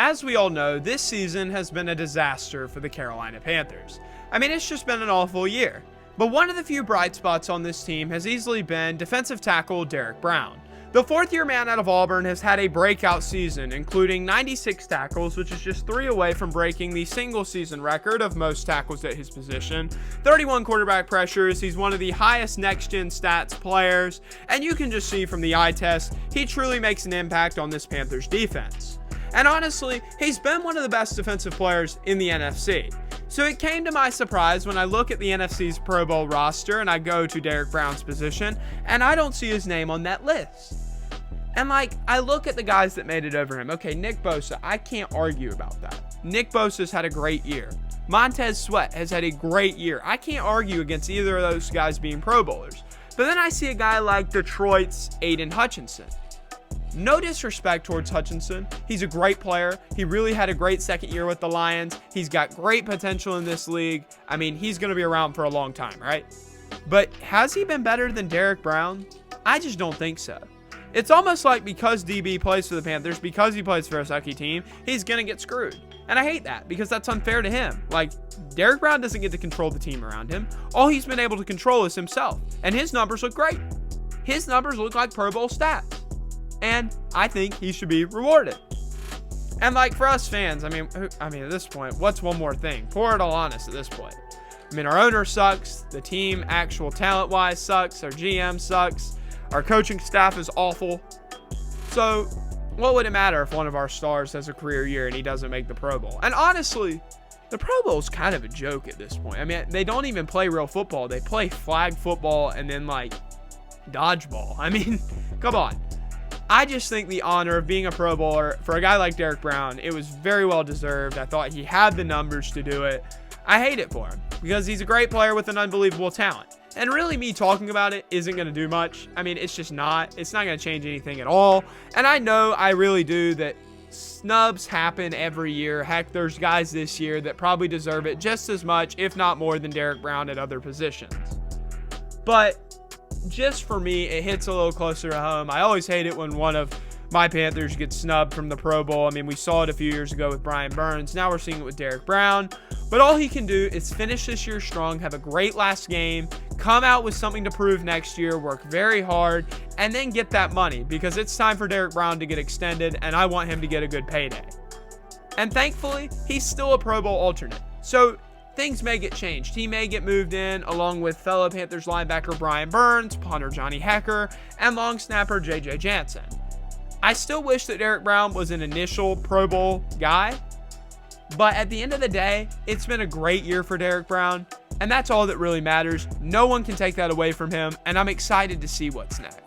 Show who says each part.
Speaker 1: as we all know, this season has been a disaster for the Carolina Panthers. I mean, it's just been an awful year. But one of the few bright spots on this team has easily been defensive tackle Derrick Brown. The fourth-year man out of Auburn has had a breakout season, including 96 tackles, which is just 3 away from breaking the single-season record of most tackles at his position, 31 quarterback pressures. He's one of the highest next-gen stats players, and you can just see from the eye test, he truly makes an impact on this Panthers defense. And honestly, he's been one of the best defensive players in the NFC. So it came to my surprise when I look at the NFC's Pro Bowl roster and I go to Derrick Brown's position, and I don't see his name on that list. And I look at the guys that made it over him. Okay, Nick Bosa, I can't argue about that. Nick Bosa's had a great year. Montez Sweat has had a great year. I can't argue against either of those guys being Pro Bowlers. But then I see a guy like Detroit's Aiden Hutchinson. No disrespect towards Hutchinson. He's a great player. He really had a great second year with the Lions. He's got great potential in this league. I mean, he's going to be around for a long time, right? But has he been better than Derrick Brown? I just don't think so. It's almost like because DB plays for the Panthers, because he plays for a sucky team, he's going to get screwed. And I hate that because that's unfair to him. Derrick Brown doesn't get to control the team around him. All he's been able to control is himself. And his numbers look great. His numbers look like Pro Bowl stats. And I think he should be rewarded. And for us fans, I mean, at this point, what's one more thing? Pour it all on us at this point. I mean, our owner sucks. The team, actual talent-wise, sucks. Our GM sucks. Our coaching staff is awful. So, what would it matter if one of our stars has a career year and he doesn't make the Pro Bowl? And honestly, the Pro Bowl is kind of a joke at this point. I mean, they don't even play real football. They play flag football and then, dodgeball. I mean, come on. I just think the honor of being a Pro Bowler for a guy like Derrick Brown, it was very well deserved. I thought he had the numbers to do it. I hate it for him because he's a great player with an unbelievable talent. And really, me talking about it isn't going to do much. I mean, it's just not. It's not going to change anything at all. And I know, I really do, that snubs happen every year. Heck, there's guys this year that probably deserve it just as much, if not more, than Derrick Brown at other positions. But just for me, it hits a little closer to home. I always hate it when one of my Panthers gets snubbed from the Pro Bowl. I mean, we saw it a few years ago with Brian Burns. Now we're seeing it with Derrick Brown. But all he can do is finish this year strong, have a great last game, come out with something to prove next year, work very hard, and then get that money, because it's time for Derrick Brown to get extended, and I want him to get a good payday. And thankfully, he's still a Pro Bowl alternate. So things may get changed. He may get moved in along with fellow Panthers linebacker Brian Burns, punter Johnny Hecker, and long snapper J.J. Jansen. I still wish that Derrick Brown was an initial Pro Bowl guy, but at the end of the day, it's been a great year for Derrick Brown, and that's all that really matters. No one can take that away from him, and I'm excited to see what's next.